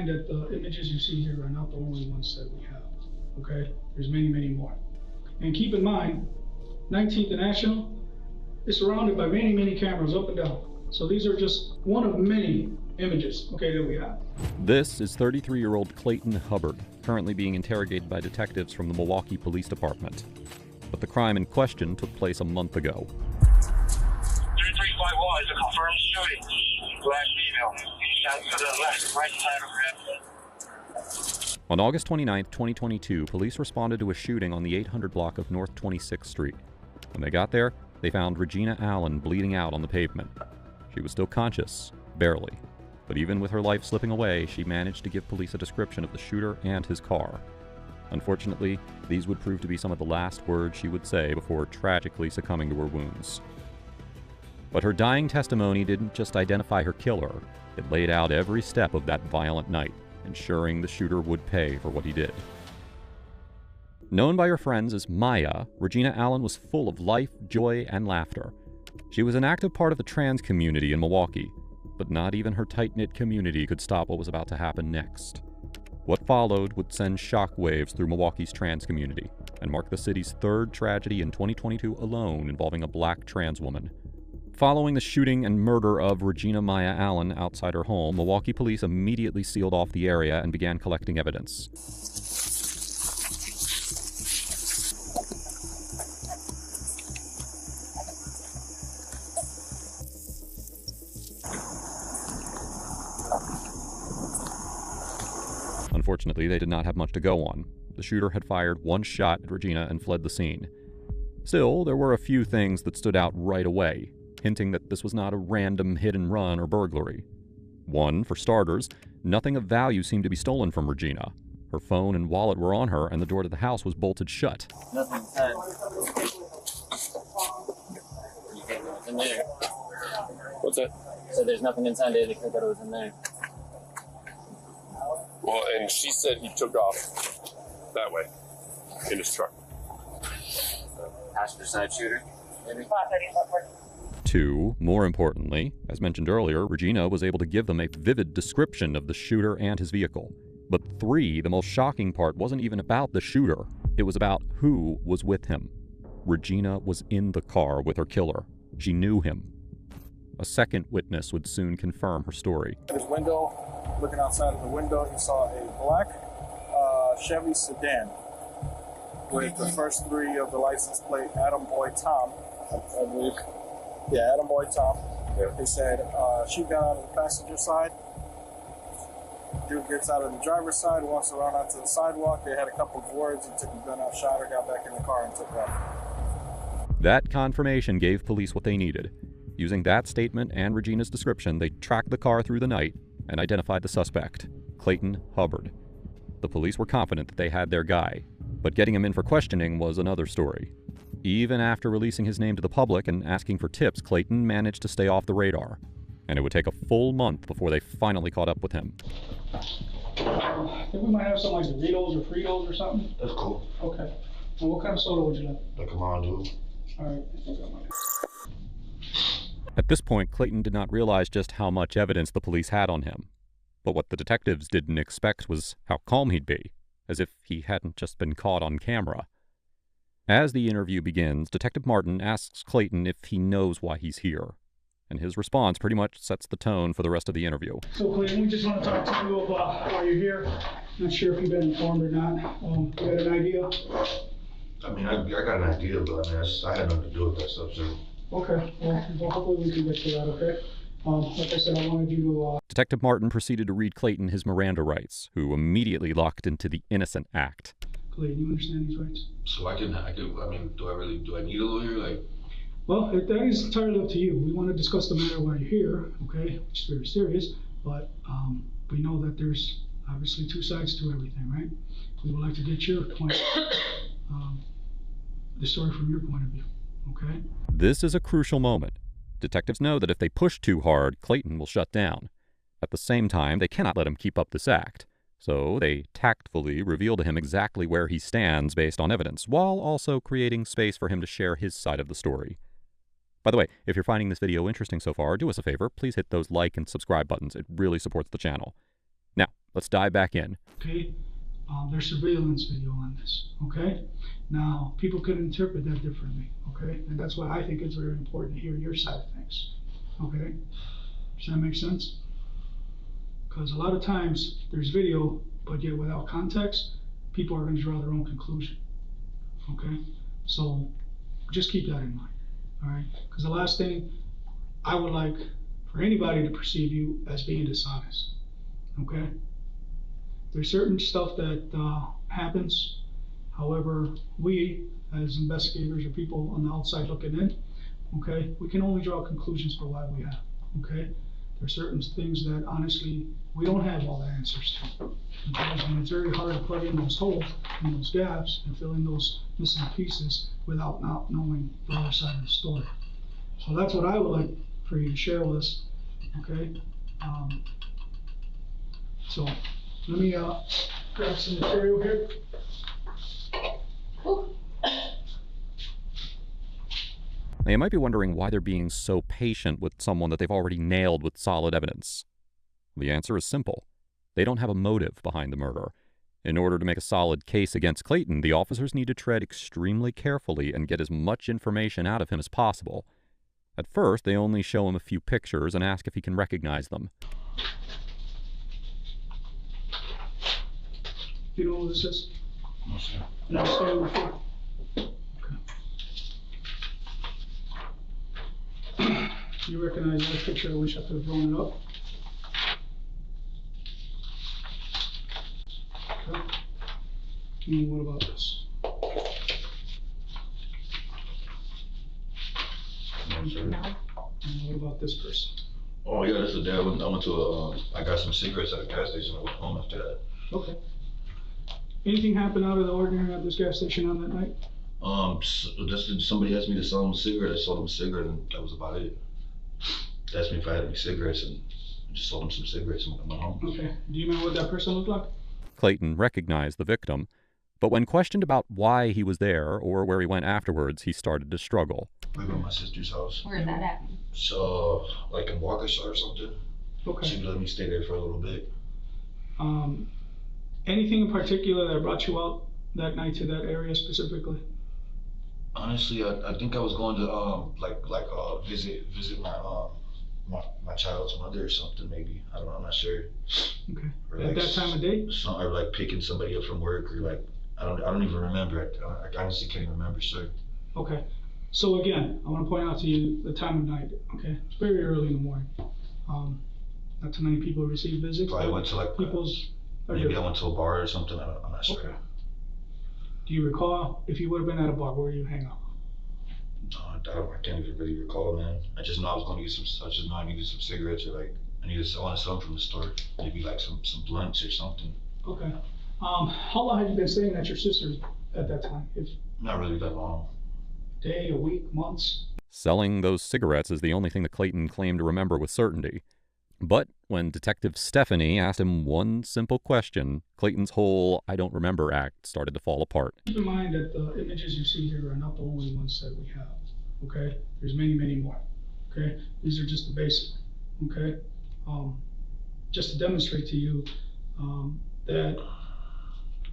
mind that the images you see here are not the only ones that we have, okay? There's many, many more. And keep in mind, 19th and National is surrounded by many, many cameras up and down. So these are just one of many images, okay, that we have. This is 33-year-old Clayton Hubbird, currently being interrogated by detectives from the Milwaukee Police Department. But the crime in question took place a month ago. 3351 is a confirmed shooting. Black female. Shot to the left, right side of her head. On August 29, 2022, police responded to a shooting on the 800 block of North 26th Street. When they got there, they found Regina Allen bleeding out on the pavement. She was still conscious, barely. But even with her life slipping away, she managed to give police a description of the shooter and his car. Unfortunately, these would prove to be some of the last words she would say before tragically succumbing to her wounds. But her dying testimony didn't just identify her killer, it laid out every step of that violent night, ensuring the shooter would pay for what he did. Known by her friends as Maya, Regina Allen was full of life, joy, and laughter. She was an active part of the trans community in Milwaukee, but not even her tight-knit community could stop what was about to happen next. What followed would send shockwaves through Milwaukee's trans community and mark the city's third tragedy in 2022 alone involving a black trans woman. Following the shooting and murder of Regina Maya Allen outside her home, Milwaukee police immediately sealed off the area and began collecting evidence. Unfortunately, they did not have much to go on. The shooter had fired one shot at Regina and fled the scene. Still, there were a few things that stood out right away, hinting that this was not a random hit-and-run or burglary. One, for starters, nothing of value seemed to be stolen from Regina. Her phone and wallet were on her, and the door to the house was bolted shut. Nothing inside. In there. What's that? So there's nothing inside there. They could thought it was in there. Well, and she said he took off that way in his truck. Passenger side shooter, maybe? 2, more importantly, as mentioned earlier, Regina was able to give them a vivid description of the shooter and his vehicle. But 3, the most shocking part wasn't even about the shooter. It was about who was with him. Regina was in the car with her killer. She knew him. A second witness would soon confirm her story. At his window, looking outside of the window, he saw a black Chevy sedan with the first 3 of the license plate, Adam Boy Tom, I believe. Yeah, Adam Boy Tom. Yeah. He said, she got out of the passenger side. Dude gets out of the driver's side, walks around onto the sidewalk. They had a couple of words. He took the gun out, shot her, got back in the car, and took off. That confirmation gave police what they needed. Using that statement and Regina's description, they tracked the car through the night and identified the suspect, Clayton Hubbird. The police were confident that they had their guy, but getting him in for questioning was another story. Even after releasing his name to the public and asking for tips, Clayton managed to stay off the radar, and it would take a full month before they finally caught up with him. I think we might have some like Doritos or Fritos or something. That's cool. Okay. And what kind of soda would you like? Like a Mountain Dew. All right. I think I might. At this point, Clayton did not realize just how much evidence the police had on him. But what the detectives didn't expect was how calm he'd be, as if he hadn't just been caught on camera. As the interview begins, Detective Martin asks Clayton if he knows why he's here, and his response pretty much sets the tone for the rest of the interview. So Clayton, we just want to talk to you about why you're here. Not sure if you've been informed or not. You got an idea? I mean, I got an idea, but I mean, I had nothing to do with that stuff, so. Okay, well, hopefully we can get to that, okay? Like I said, I wanted you to... Detective Martin proceeded to read Clayton his Miranda rights, who immediately locked into the innocent act. Clayton, you understand these rights? So I mean, do I need a lawyer? Like, well, that is entirely up to you. We want to discuss the matter while you're here, okay? Which is very serious, but we know that there's obviously 2 sides to everything, right? We would like to get your point, the story from your point of view, okay? This is a crucial moment. Detectives know that if they push too hard, Clayton will shut down. At the same time, they cannot let him keep up this act. So they tactfully reveal to him exactly where he stands based on evidence, while also creating space for him to share his side of the story. By the way, if you're finding this video interesting so far, do us a favor, please hit those like and subscribe buttons. It really supports the channel. Now, Let's dive back in. Okay, there's surveillance video on this. Okay, now people could interpret that differently. Okay, and that's why I think it's very important to hear your side of things. Okay, does that make sense? Because a lot of times there's video, but yet without context, people are going to draw their own conclusion. Okay, so just keep that in mind. All right, because the last thing I would like for anybody to perceive you as being dishonest. Okay, there's certain stuff that happens. However, we as investigators or people on the outside looking in, okay, we can only draw conclusions for why we have. Okay, there are certain things that honestly we don't have all the answers to. Okay? And it's very hard to plug in those holes and those gaps and fill in those missing pieces without not knowing the other side of the story. So that's what I would like for you to share with us. Okay. So let me grab some material here. Now, you might be wondering why they're being so patient with someone that they've already nailed with solid evidence. The answer is simple. They don't have a motive behind the murder. In order to make a solid case against Clayton, the officers need to tread extremely carefully and get as much information out of him as possible. At first, they only show him a few pictures and ask if he can recognize them. Do you know who this is? No, sir. Never seen him before. Okay. You recognize that picture? I wish I could have drawn it up. Okay. And what about this? No, sir. And what about this person? Oh yeah, that's the day I went to I got some cigarettes at a gas station. I went home after that. Okay. Anything happen out of the ordinary at this gas station on that night? Somebody asked me to sell them a cigarette. I sold them a cigarette, and that was about it. They asked me if I had any cigarettes, and I just sold them some cigarettes and went home. Okay. Do you remember what that person looked like? Clayton recognized the victim, but when questioned about why he was there or where he went afterwards, he started to struggle. We went to my sister's house. Where's that at? So, like in Waukesha or something. Okay. She let me stay there for a little bit. Anything in particular that brought you out that night to that area specifically? Honestly, I think I was going to visit my child's mother or something, maybe. I don't know, I'm not sure. Okay. Or At that time of day? Or like picking somebody up from work, or like I don't even remember. I honestly can't even remember, sir. Okay. So again, I want to point out to you the time of night. Okay, it's very early in the morning. Not too many people receive visits. Probably went to like maybe I went to a bar or something. I'm not sure. Okay. Do you recall if you would have been at a bar, where you hang out? I can't even really recall, man. I just know I was going to get some. I just know I needed some cigarettes, or like I wanted something from the store, maybe like some blunts or something. Okay. How long had you been staying at your sister's at that time? Not really that long. Day, a week, months? Selling those cigarettes is the only thing that Clayton claimed to remember with certainty. But when Detective Stephanie asked him one simple question, Clayton's whole I don't remember act started to fall apart. Keep in mind that the images you see here are not the only ones that we have, okay? There's many, many more, okay? These are just the basic, okay? Just to demonstrate to you that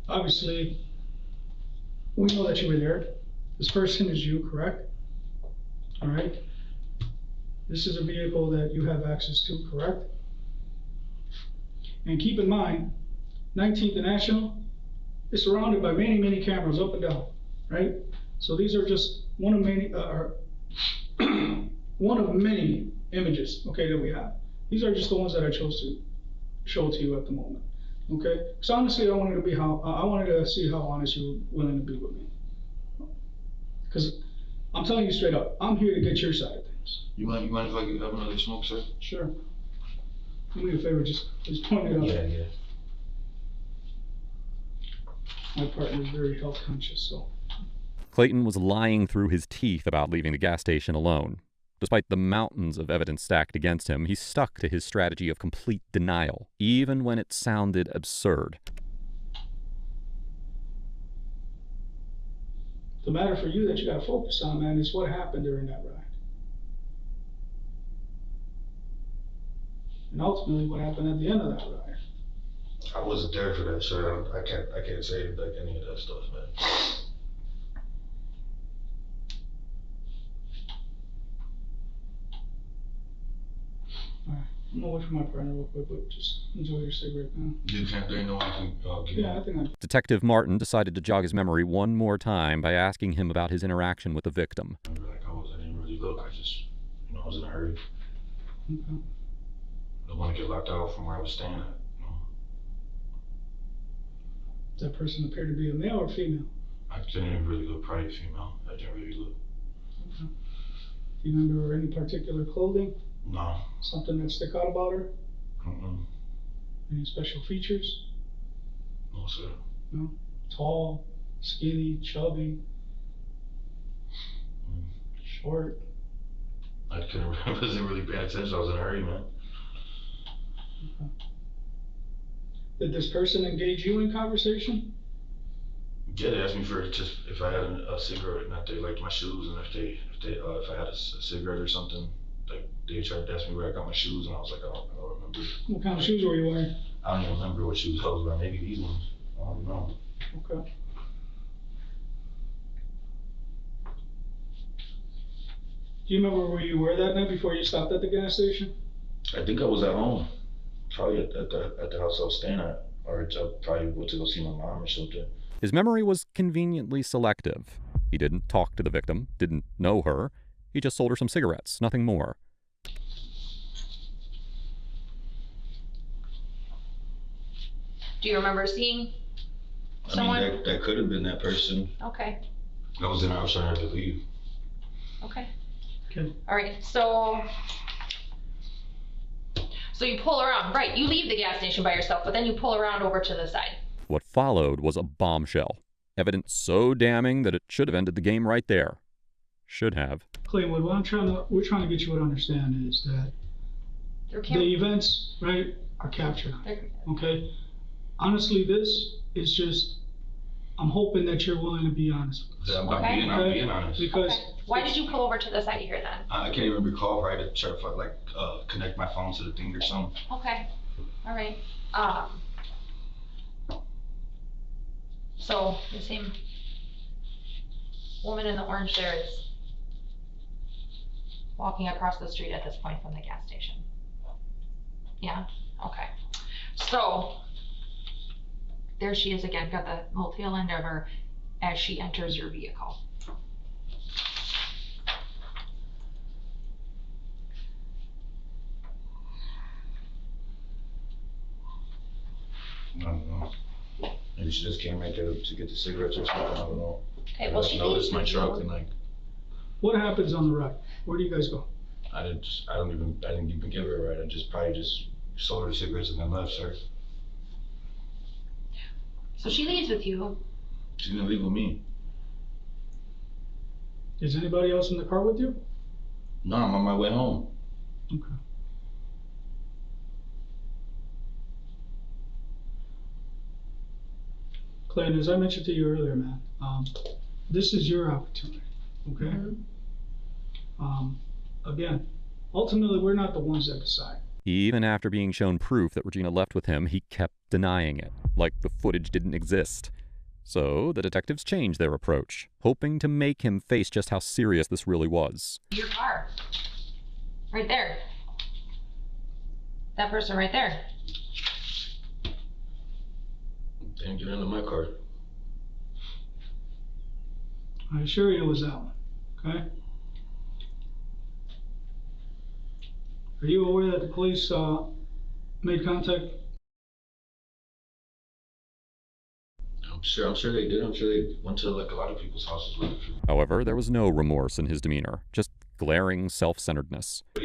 obviously we know that you were there. This person is you, correct? All right? This is a vehicle that you have access to, correct? And keep in mind, 19th and National is surrounded by many, many cameras up and down, right? So these are just one of many, one of many images, okay, that we have. These are just the ones that I chose to show to you at the moment, okay? So honestly, I wanted to see how honest you were willing to be with me. Because I'm telling you straight up, I'm here to get your side of things. You mind if I have another smoke, sir? Sure. Do me a favor, just point it out. Yeah. My partner is very health conscious, so. Clayton was lying through his teeth about leaving the gas station alone. Despite the mountains of evidence stacked against him, he stuck to his strategy of complete denial, even when it sounded absurd. The matter for you that you gotta focus on, man, is what happened during that ride. And ultimately what happened at the end of that ride. I wasn't there for that shit. I can't say like any of that stuff, man. Alright, I'm gonna wait for my partner real quick, but just enjoy your cigarette now. You can't. They know I can give Yeah, I think I. Detective Martin decided to jog his memory one more time by asking him about his interaction with the victim. Like I didn't really look. I just, I was in a hurry. Okay. I don't want to get locked out from where I was staying at. Does that person appear to be a male or female? I didn't really look. Probably female. I didn't really look. Okay. Do you remember any particular clothing? No. Something that stick out about her? Mm-mm. Any special features? No, sir. No? Tall, skinny, chubby, short? I wasn't really paying attention. I was in a hurry, man. Okay. Did this person engage you in conversation? Yeah, they asked me for just if I had a cigarette and if they liked my shoes and if I had a cigarette or something. Like they tried to ask me where I got my shoes and I was like, I don't remember. What kind of shoes were you wearing? I don't even remember what shoes I was wearing. Maybe these ones. I don't know. Okay. Do you remember where you were that night before you stopped at the gas station? I think I was at home. Probably at the house I was staying at. Or I probably went to go see my mom or something. His memory was conveniently selective. He didn't talk to the victim, didn't know her. He just sold her some cigarettes, nothing more. Do you remember seeing someone? I mean, that could have been that person. Okay. I was in. I was trying to leave. Okay. Okay. All right. So you pull around, right? You leave the gas station by yourself, but then you pull around over to the side. What followed was a bombshell. Evidence so damning that it should have ended the game right there. Should have. Clayton, what we're trying to get you to understand is that the events, right, are captured. Okay? Honestly, this is just, I'm hoping that you're willing to be honest with us. I'm being honest. Because why did you pull over to the side here then? I can't even recall if I had to try to like connect my phone to the thing or something. Okay. All right. So the same woman in the orange there is walking across the street at this point from the gas station. Yeah? Okay. So there she is again, got the little tail end of her as she enters your vehicle. I don't know. Maybe she just came right there to get the cigarettes or something. I don't know. Okay, well, she noticed my truck and like. what happens on the right? Where do you guys go? I didn't even give her a ride. I probably sold her the cigarettes and then left, sir. So she leaves with you. She didn't leave with me. Is anybody else in the car with you? No, I'm on my way home. Okay. Clayton, as I mentioned to you earlier, man, this is your opportunity, okay? Again, ultimately, we're not the ones that decide. Even after being shown proof that Regina left with him, he kept denying it, like the footage didn't exist. So the detectives changed their approach, hoping to make him face just how serious this really was. Your car. Right there. That person right there. Didn't get into my car. I assure you it was that one, okay? Are you aware that the police made contact? I'm sure they did. I'm sure they went to like a lot of people's houses looking for. However, there was no remorse in his demeanor, just glaring self-centeredness. Like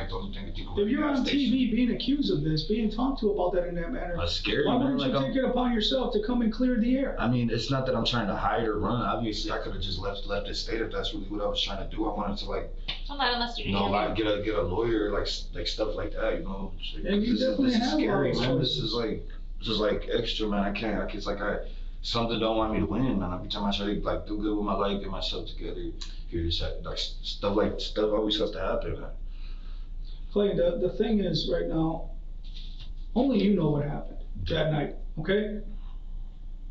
the only thing that people If you're on TV being accused of this, being talked to about that in that manner, that's scary, why man. wouldn't you take it upon yourself to come and clear the air? I mean, it's not that I'm trying to hide or run. Obviously, I could have just left it state if that's really what I was trying to do. I wanted to like, Well, not unless you like get a lawyer, like stuff like that, you know. And you definitely this is have scary, all those man. choices. This is like extra, man. I can't. It's like something don't want me to win, man. Every time I try to like do good with my life, get myself together, here like stuff always has to happen, man. Clay, the thing is right now, only you know what happened. that night, okay?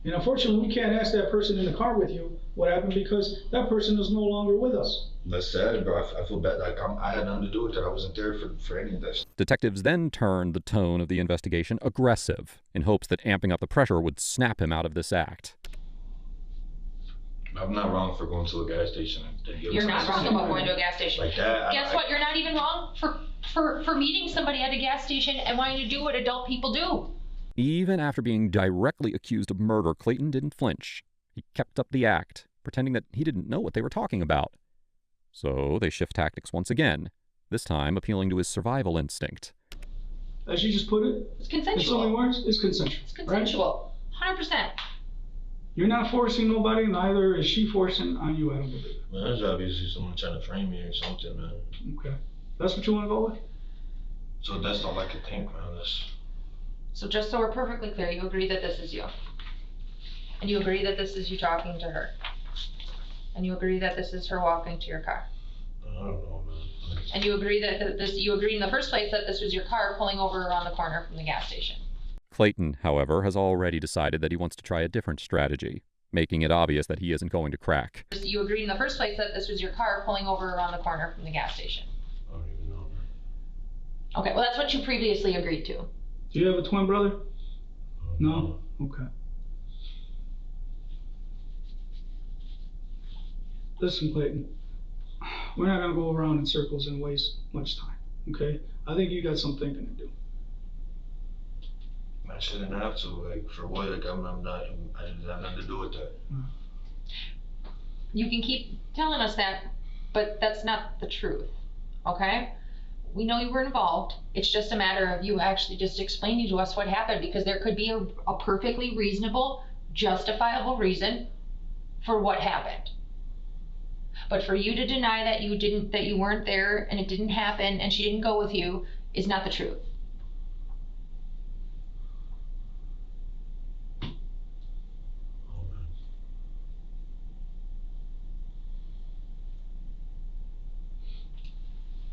And unfortunately, we can't ask that person in the car with you what happened because that person is no longer with us. That's sad, bro. I feel bad. Like I had nothing to do with that. I wasn't there for any of that. Detectives then turned the tone of the investigation aggressive in hopes that amping up the pressure would snap him out of this act. I'm not wrong for going to a gas station. You're not wrong about going to a gas station. Like that. Guess what? You're not even wrong for meeting somebody at a gas station and wanting to do what adult people do. Even after being directly accused of murder, Clayton didn't flinch. He kept up the act, pretending that he didn't know what they were talking about. So they shift tactics once again, this time appealing to his survival instinct. As you just put it, It's consensual. in so many words, it's consensual. It's consensual. 100%. You're not forcing nobody, neither is she forcing on you, I don't believe. Man, there's obviously someone trying to frame me or something, man. Okay. That's what you want to go with? So that's all I could think, man. So just so we're perfectly clear, you agree that this is you. And you agree that this is you talking to her. And you agree that this is her walking to your car. I don't know, man. And you agree that you agreed in the first place that this was your car pulling over around the corner from the gas station. Clayton, however, has already decided that he wants to try a different strategy, making it obvious that he isn't going to crack. You agreed in the first place that this was your car pulling over around the corner from the gas station. I don't even know, man. Okay, well that's what you previously agreed to. Do you have a twin brother? No? Okay. Listen, Clayton, we're not gonna go around in circles and waste much time, okay? I think you got some thinking to do. I shouldn't have to, like, for what? Like, I didn't have nothing to do with that. You can keep telling us that, but that's not the truth, okay? We know you were involved. It's just a matter of you actually just explaining to us what happened, because there could be a perfectly reasonable, justifiable reason for what happened. But for you to deny that you weren't there and it didn't happen and she didn't go with you is not the truth.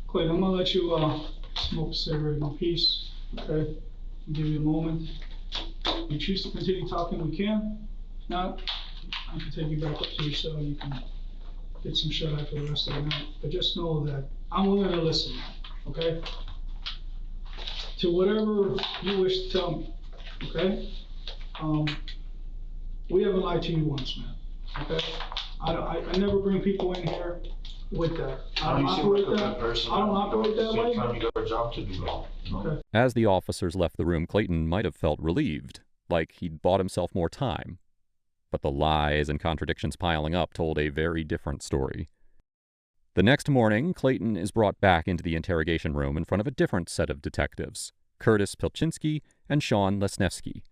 Clayton, I'm gonna let you smoke a cigarette in peace, okay? I'll give you a moment. If you choose to continue talking, we can. If not, I can take you back up to your cell and you can get some shut eye for the rest of the night. But just know that I'm willing to listen, okay? To whatever you wish to tell me, okay? We haven't lied to you once, man, okay? I never bring people in here with that. I don't operate that way. Same time you got a job to do, Okay. As the officers left the room, Clayton might have felt relieved, like he'd bought himself more time. But the lies and contradictions piling up told a very different story. The next morning, Clayton is brought back into the interrogation room in front of a different set of detectives, Curtis Pilchinski and Sean Lesniewski.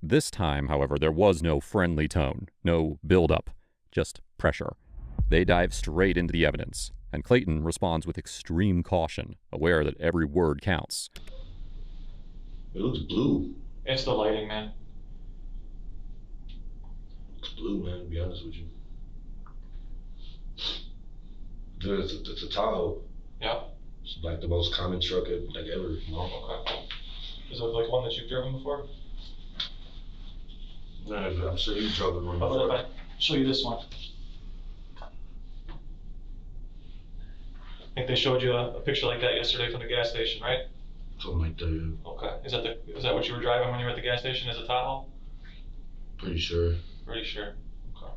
This time, however, there was no friendly tone, no build-up, just pressure. They dive straight into the evidence, and Clayton responds with extreme caution, aware that every word counts. It looks blue. It's the lighting, man. It's blue, man, to be honest with you. Dude, it's a Tahoe. Yeah. It's like the most common truck ever, you know? Okay. Is it like one that you've driven before? No, I'm sure you drove one How before. about if I show you this one? I think they showed you a picture like that yesterday from the gas station, right? Something like that, yeah. Okay. Is that what you were driving when you were at the gas station? Is it Tahoe? Pretty sure. Pretty sure. Okay.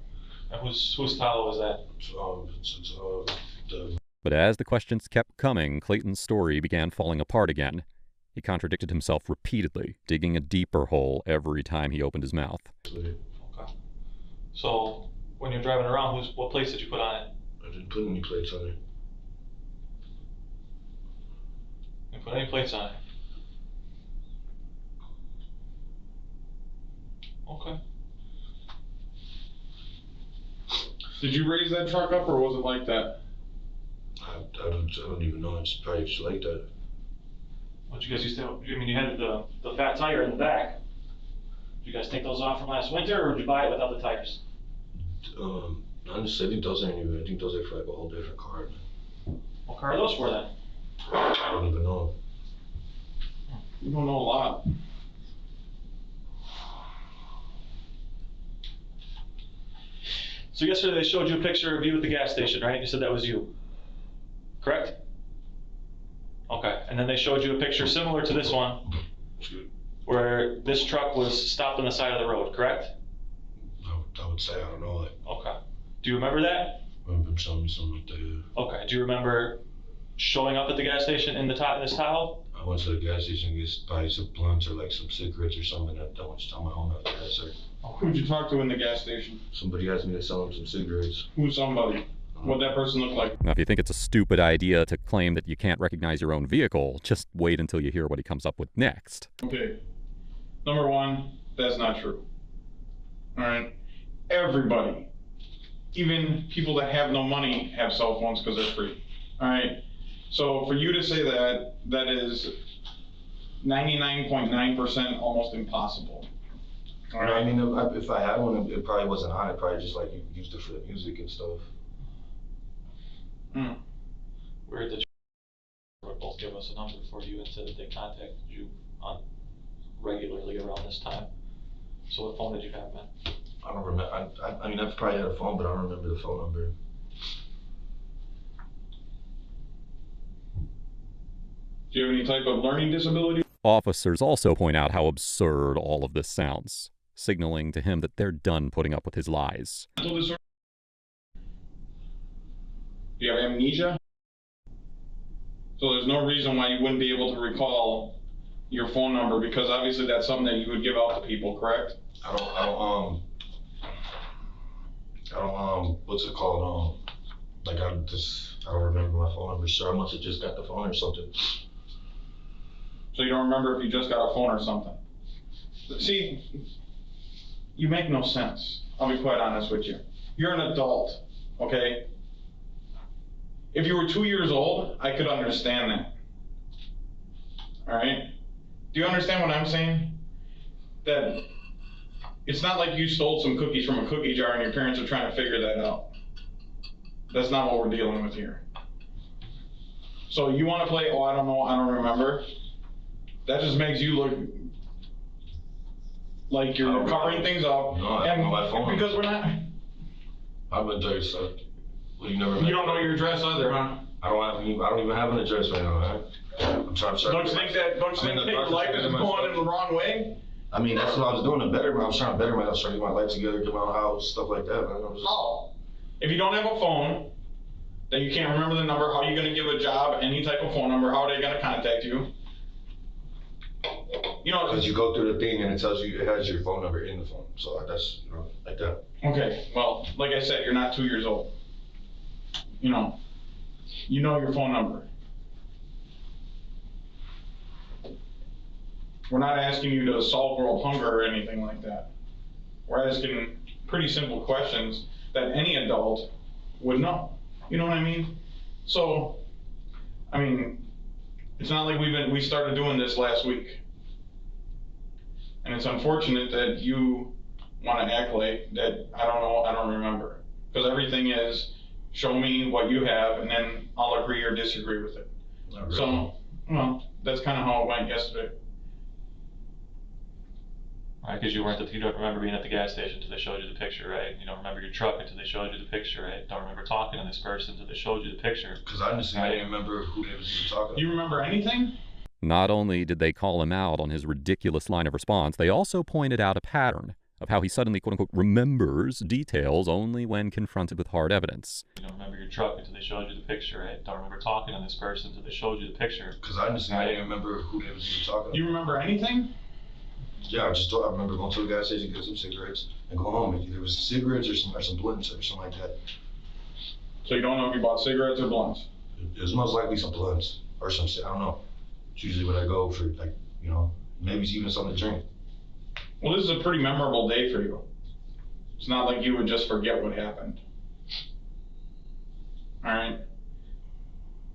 And whose Tahoe is that? But as the questions kept coming, Clayton's story began falling apart again. He contradicted himself repeatedly, digging a deeper hole every time he opened his mouth. Okay. So, when you're driving around, what plates did you put on it? I didn't put any plates on it. You didn't put any plates on it? Okay. Did you raise that truck up, or was it like that? I don't even know. It's probably just like that. What you guys used to? I mean, you had the fat tire in the back. Did you guys take those off from last winter, or did you buy it without the tires? Honestly, I think those aren't even. I think those are for like a whole different car. What car are those for then? I don't even know. You don't know a lot. So yesterday they showed you a picture of you at the gas station, right? You said that was you, correct? Okay, and then they showed you a picture similar to this one, where this truck was stopped on the side of the road, correct? I would say, I don't know. Like, Okay. Do you remember that? I remember him showing me something like that. Yeah. Okay. Do you remember showing up at the gas station in this Tahoe? I went to the gas station to buy some blunts or like some cigarettes or something. I went to my home after that, sir. Who'd you talk to in the gas station? Somebody asked me to sell him some cigarettes. Who's somebody? What'd that person look like? Now, if you think it's a stupid idea to claim that you can't recognize your own vehicle, just wait until you hear what he comes up with next. Okay. Number one, that's not true. All right. Everybody, even people that have no money, have cell phones because they're free. All right. So for you to say that, that is 99.9% almost impossible. All right. I mean, if I had one, it probably wasn't on. It probably just like you used it for the music and stuff. Where did you both give us a number for you and said that they contacted you on regularly around this time? So what phone did you have, man? I don't remember. I mean, I've probably had a phone, but I don't remember the phone number. Do you have any type of learning disability? Officers also point out how absurd all of this sounds, signaling to him that they're done putting up with his lies. Do you have amnesia? So there's no reason why you wouldn't be able to recall your phone number, because obviously that's something that you would give out to people, correct? I don't, what's it called? Like I don't remember my phone number, sir. I must have just got the phone or something. So you don't remember if you just got a phone or something? See, you make no sense. I'll be quite honest with you. You're an adult, okay? If you were 2 years old, I could understand that. All right? Do you understand what I'm saying? That it's not like you stole some cookies from a cookie jar and your parents are trying to figure that out. That's not what we're dealing with here. So you want to play, oh, I don't know, I don't remember. That just makes you look like you're covering things up. No, I don't know my phone. Because we're not. I've been there, so. Well, you don't know your address either, huh? I don't even have an address right now, right? I'm trying to. Don't you think life is going in the wrong way? I mean, that's what I was doing to better. I was trying to better myself, trying to get my life together, get my own house, stuff like that. Man. Oh, if you don't have a phone, then you can't remember the number. How are you going to give a job any type of phone number? How are they going to contact you? You know, because you go through the thing and it tells you it has your phone number in the phone. So that's like that. Okay, well, like I said, you're not 2 years old. You know your phone number. We're not asking you to solve world hunger or anything like that. We're asking pretty simple questions that any adult would know. You know what I mean? So, I mean, it's not like we started doing this last week. And it's unfortunate that you want to act like that I don't know, I don't remember. Because everything is, show me what you have, and then I'll agree or disagree with it. Really. So, well, that's kind of how it went yesterday. Right, because you don't remember being at the gas station until they showed you the picture, right? You don't remember your truck until they showed you the picture, right? Don't remember talking to this person until they showed you the picture. Because honestly, I didn't remember who they was even talking to. You remember anything? Not only did they call him out on his ridiculous line of response, they also pointed out a pattern of how he suddenly, quote-unquote, remembers details only when confronted with hard evidence. You don't remember your truck until they showed you the picture, right? Don't remember talking to this person until they showed you the picture. Because honestly, I didn't remember who they was even talking to. You remember anything? Yeah, I remember going to the gas station, get some cigarettes, and go home. There was cigarettes or some blunts or something like that. So you don't know if you bought cigarettes or blunts? It was most likely some blunts or some shit. I don't know. It's usually what I go for, like, maybe it's even something to drink. Well, this is a pretty memorable day for you. It's not like you would just forget what happened. All right?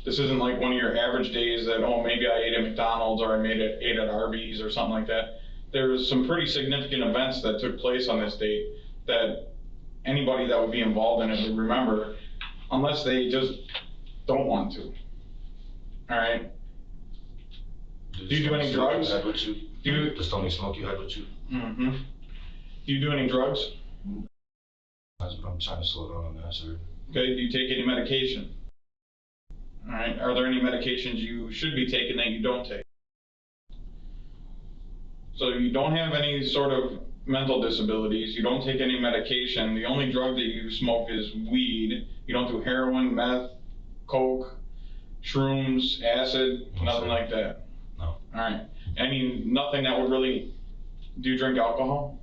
This isn't like one of your average days that, oh, maybe I ate at McDonald's or I ate at Arby's or something like that. There was some pretty significant events that took place on this date that anybody that would be involved in it would remember, unless they just don't want to. All right? Do you do any drugs? The stony smoke you had with you? Mm-hmm. Do you do any drugs? I'm trying to slow down on that, sir. Okay, do you take any medication? All right, are there any medications you should be taking that you don't take? So you don't have any sort of mental disabilities, you don't take any medication, the only drug that you smoke is weed, you don't do heroin, meth, coke, shrooms, acid, No, nothing sir. like that? No. All right, nothing that would really, do you drink alcohol?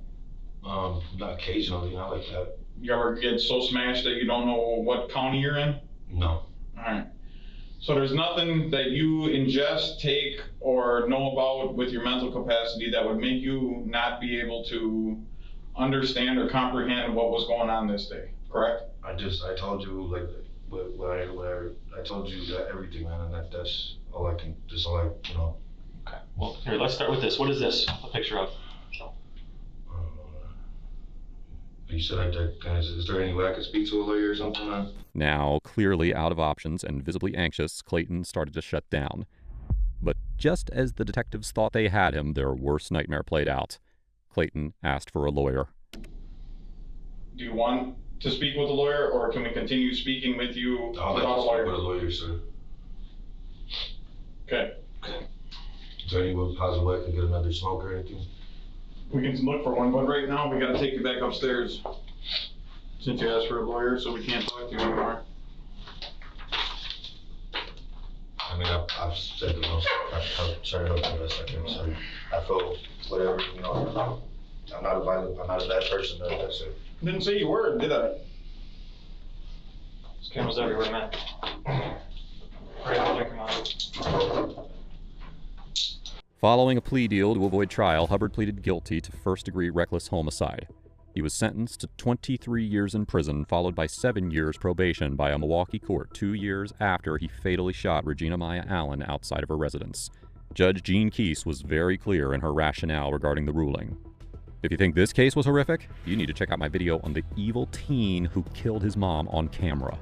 Not occasionally, not like that. You ever get so smashed that you don't know what county you're in? No. All right. So there's nothing that you ingest, take, or know about with your mental capacity that would make you not be able to understand or comprehend what was going on this day, correct? I told you, like, I told you that everything, man, and that's all I can, just all I, you know. Okay, well, here, let's start with this. What is this a picture of? You said is there any way I could speak to a lawyer or something? Now, clearly out of options and visibly anxious, Clayton started to shut down. But just as the detectives thought they had him, their worst nightmare played out. Clayton asked for a lawyer. Do you want to speak with a lawyer, or can we continue speaking with you I'd like without a to speak lawyer? with a lawyer, sir. Okay. Is there any possible way I can get another smoke or anything? We can look for one, but right now we gotta take you back upstairs. Since you asked for a lawyer, so we can't talk to you anymore. I mean, I've said the most, I've tried to help the best I can, so I feel whatever, you know, I'm not a bad person, that's it. Didn't say you were, did I? This camera's everywhere, man. Right, I'll check him out. Following a plea deal to avoid trial, Hubbard pleaded guilty to first-degree reckless homicide. He was sentenced to 23 years in prison, followed by 7 years probation by a Milwaukee court 2 years after he fatally shot Regina Maya Allen outside of her residence. Judge Jean Keese was very clear in her rationale regarding the ruling. If you think this case was horrific, you need to check out my video on the evil teen who killed his mom on camera.